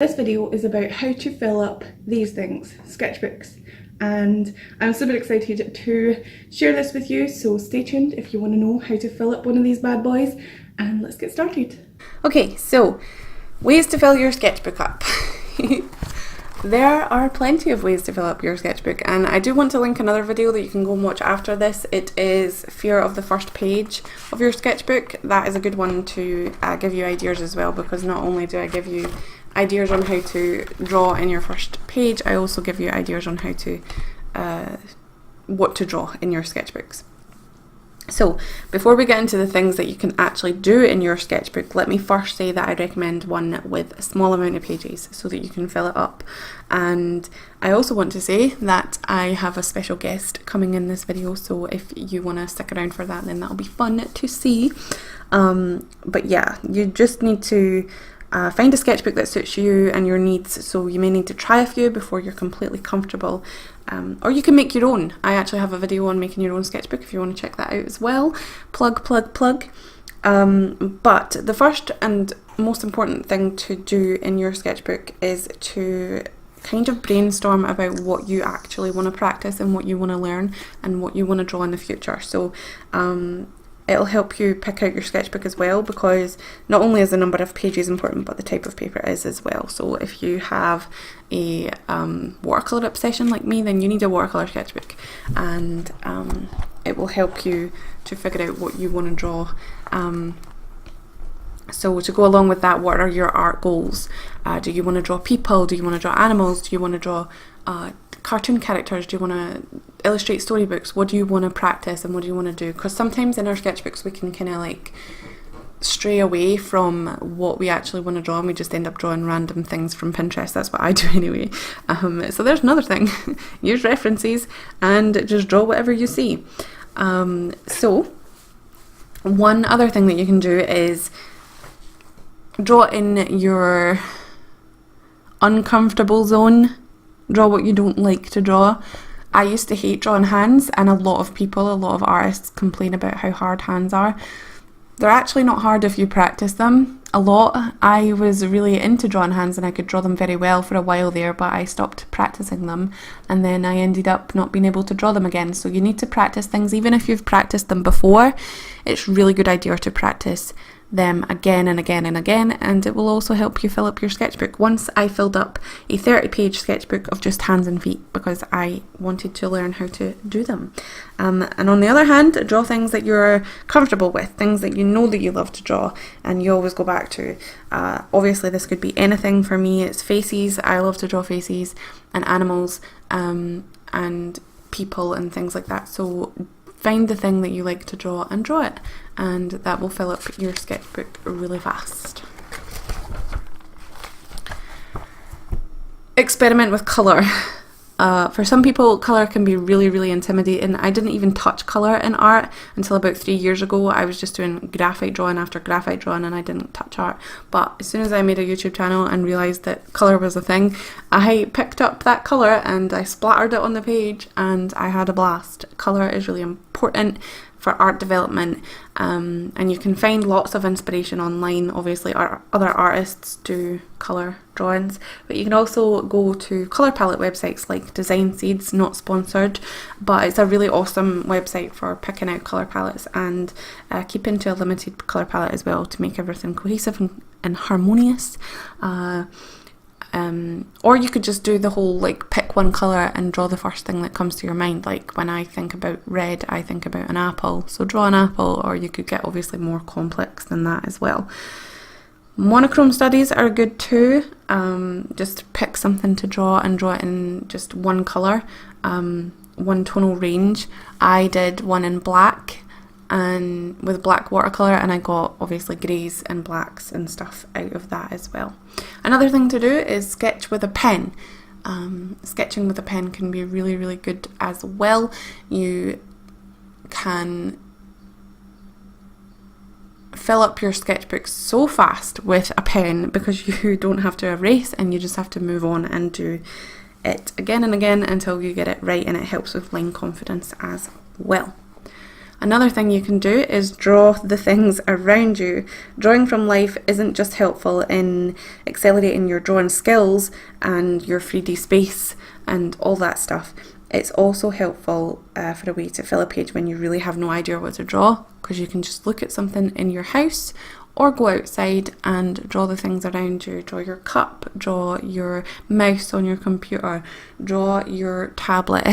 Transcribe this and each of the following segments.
This video is about how to fill up these things, sketchbooks, and I'm super excited to share this with you, so stay tuned if you want to know how to fill up one of these bad boys, and let's get started. Okay, so ways to fill your sketchbook up. There are plenty of ways to fill up your sketchbook, and I do want to link another video that you can go and watch after this. It is fear of the first page of your sketchbook. That is a good one to give you ideas as well, because not only do I give you ideas on how to draw in your first page, I also give you ideas on how to what to draw in your sketchbooks. So before we get into the things that you can actually do in your sketchbook, let me first say that I recommend one with a small amount of pages so that you can fill it up. And I also want to say that I have a special guest coming in this video, so if you want to stick around for that, then that'll be fun to see. But yeah, you just need to find a sketchbook that suits you and your needs, so you may need to try a few before you're completely comfortable, or you can make your own. I actually have a video on making your own sketchbook if you want to check that out as well. Plug. But the first and most important thing to do in your sketchbook is to kind of brainstorm about what you actually want to practice and what you want to learn and what you want to draw in the future. So it'll help you pick out your sketchbook as well, because not only is the number of pages important, but the type of paper is as well. So if you have a watercolour obsession like me, then you need a watercolour sketchbook, and it will help you to figure out what you want to draw. So to go along with that, what are your art goals? Do you want to draw people? Do you want to draw animals? Do you want to draw cartoon characters? Do you want to illustrate storybooks? What do you want to practice and what do you want to do? Because sometimes in our sketchbooks we can kind of like stray away from what we actually want to draw, and we just end up drawing random things from Pinterest. That's what I do anyway. So there's another thing. Use references and just draw whatever you see. So one other thing that you can do is draw in your uncomfortable zone. Draw what you don't like to draw. I used to hate drawing hands, and a lot of artists complain about how hard hands are. They're actually not hard if you practice them a lot. I was really into drawing hands and I could draw them very well for a while there, but I stopped practicing them, and then I ended up not being able to draw them again. So you need to practice things even if you've practiced them before. It's a really good idea to practice them again and again and again, and it will also help you fill up your sketchbook. Once I filled up a 30-page sketchbook of just hands and feet because I wanted to learn how to do them. And on the other hand, draw things that you're comfortable with, things that you know that you love to draw and you always go back to. Obviously this could be anything. For me it's faces. I love to draw faces and animals and people and things like that. So find the thing that you like to draw and draw it, and that will fill up your sketchbook really fast. Experiment with colour. For some people, colour can be really intimidating. I didn't even touch colour in art until about 3 years ago. I was just doing graphite drawing after graphite drawing, and I didn't touch art. But as soon as I made a YouTube channel and realised that colour was a thing, I picked up that colour and I splattered it on the page, and I had a blast. Colour is really important for art development, and you can find lots of inspiration online. Obviously other artists do colour drawings, but you can also go to colour palette websites like Design Seeds, not sponsored, but it's a really awesome website for picking out colour palettes, and keeping to a limited colour palette as well to make everything cohesive and harmonious. Or you could just do the whole like pick one colour and draw the first thing that comes to your mind. Like when I think about red, I think about an apple, so draw an apple. Or you could get obviously more complex than that as well. Monochrome studies are good too. Just pick something to draw and draw it in just one colour, one tonal range. I did one in black and with black watercolour, and I got obviously greys and blacks and stuff out of that as well. Another thing to do is sketch with a pen. Sketching with a pen can be really good as well. You can fill up your sketchbook so fast with a pen because you don't have to erase, and you just have to move on and do it again and again until you get it right, and it helps with line confidence as well. Another thing you can do is draw the things around you. Drawing from life isn't just helpful in accelerating your drawing skills and your 3D space and all that stuff. It's also helpful for a way to fill a page when you really have no idea what to draw, because you can just look at something in your house or go outside and draw the things around you. Draw your cup, draw your mouse on your computer, draw your tablet,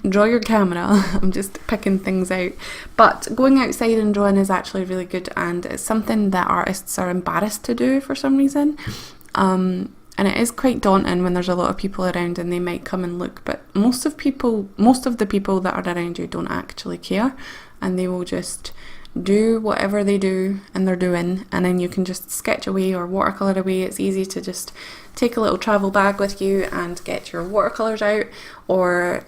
draw your camera. I'm just picking things out. But going outside and drawing is actually really good, and it's something that artists are embarrassed to do for some reason. And it is quite daunting when there's a lot of people around and they might come and look, but most of the people that are around you don't actually care, and they will just do whatever they do and they're doing, and then you can just sketch away or watercolour away. It's easy to just take a little travel bag with you and get your watercolours out, or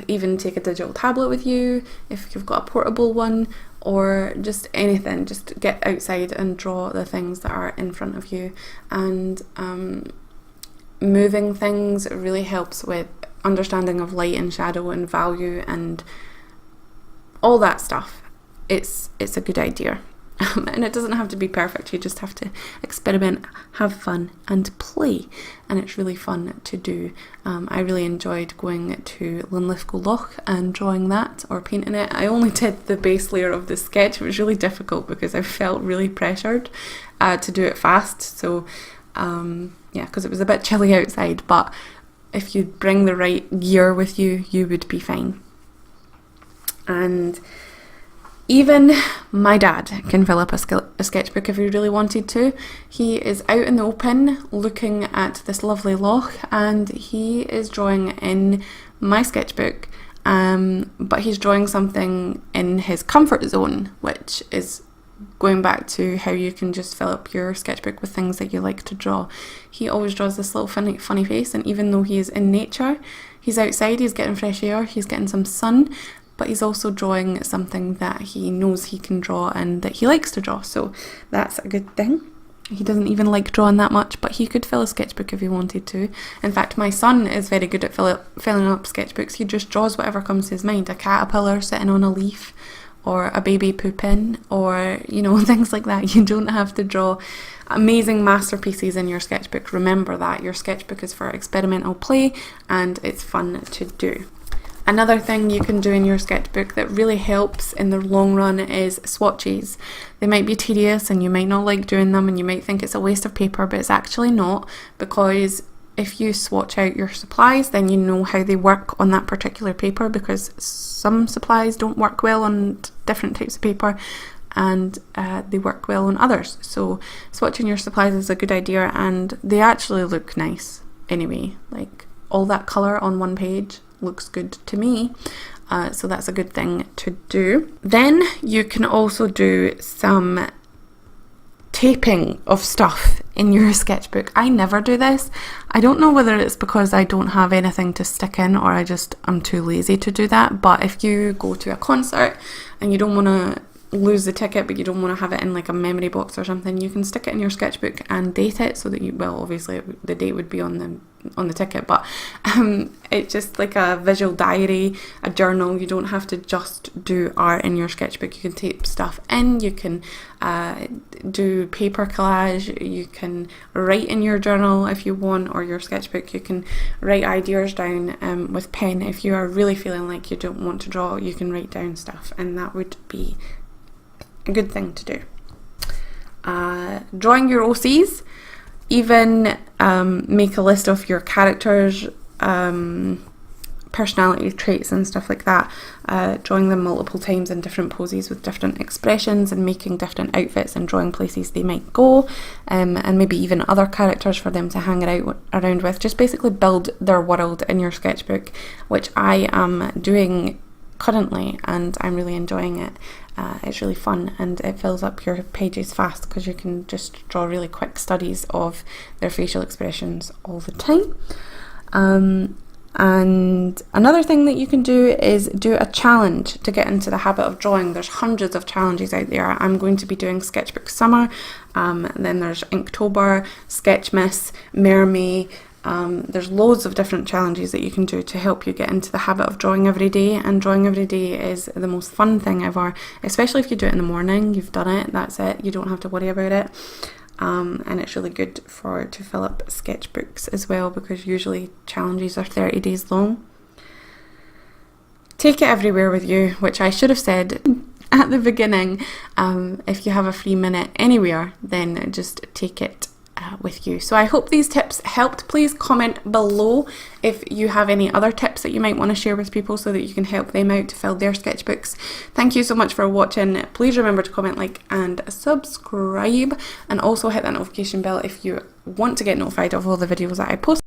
even take a digital tablet with you if you've got a portable one, or just anything. Just get outside and draw the things that are in front of you. And moving things really helps with understanding of light and shadow and value and all that stuff. It's a good idea. And it doesn't have to be perfect, you just have to experiment, have fun and play, and it's really fun to do. I really enjoyed going to Linlithgow Loch and drawing that or painting it. I only did the base layer of the sketch. It was really difficult because I felt really pressured to do it fast, so yeah, because it was a bit chilly outside, but if you bring the right gear with you, you would be fine. And even my dad can fill up a sketchbook if he really wanted to. He is out in the open looking at this lovely loch, and he is drawing in my sketchbook, but he's drawing something in his comfort zone, which is going back to how you can just fill up your sketchbook with things that you like to draw. He always draws this little funny face, and even though he is in nature, he's outside, he's getting fresh air, he's getting some sun, but he's also drawing something that he knows he can draw and that he likes to draw, so that's a good thing. He doesn't even like drawing that much, but he could fill a sketchbook if he wanted to. In fact, my son is very good at filling up sketchbooks. He just draws whatever comes to his mind, a caterpillar sitting on a leaf, or a baby pooping, or things like that. You don't have to draw amazing masterpieces in your sketchbook. Remember that your sketchbook is for experimental play and it's fun to do. Another thing you can do in your sketchbook that really helps in the long run is swatches. They might be tedious and you might not like doing them, and you might think it's a waste of paper, but it's actually not, because if you swatch out your supplies, then you know how they work on that particular paper, because some supplies don't work well on different types of paper, and they work well on others. So swatching your supplies is a good idea, and they actually look nice anyway. Like, all that colour on one page looks good to me, so that's a good thing to do. Then you can also do some taping of stuff in your sketchbook. I never do this. I don't know whether it's because I don't have anything to stick in, or I'm too lazy to do that, but if you go to a concert and you don't want to lose the ticket, but you don't want to have it in like a memory box or something, you can stick it in your sketchbook and date it, so that obviously the date would be on the ticket, but it's just like a visual diary, a journal. You don't have to just do art in your sketchbook. You can tape stuff in, you can do paper collage, you can write in your journal if you want, or your sketchbook. You can write ideas down with pen. If you are really feeling like you don't want to draw, you can write down stuff, and that would be a good thing to do. Drawing your OCs, even make a list of your characters, personality traits and stuff like that, drawing them multiple times in different poses with different expressions, and making different outfits and drawing places they might go, and maybe even other characters for them to hang around with. Just basically build their world in your sketchbook, which I am doing currently, and I'm really enjoying it. It's really fun, and it fills up your pages fast because you can just draw really quick studies of their facial expressions all the time. And another thing that you can do is do a challenge to get into the habit of drawing. There's hundreds of challenges out there. I'm going to be doing Sketchbook Summer, then there's Inktober, Sketchmas, Mermay, There's loads of different challenges that you can do to help you get into the habit of drawing every day, and drawing every day is the most fun thing ever, especially if you do it in the morning. You've done it, that's it, you don't have to worry about it. And it's really good to fill up sketchbooks as well, because usually challenges are 30 days long. Take it everywhere with you, which I should have said at the beginning. If you have a free minute anywhere, then just take it with you. So I hope these tips helped. Please comment below if you have any other tips that you might want to share with people so that you can help them out to fill their sketchbooks. Thank you so much for watching. Please remember to comment, like and subscribe, and also hit that notification bell if you want to get notified of all the videos that I post.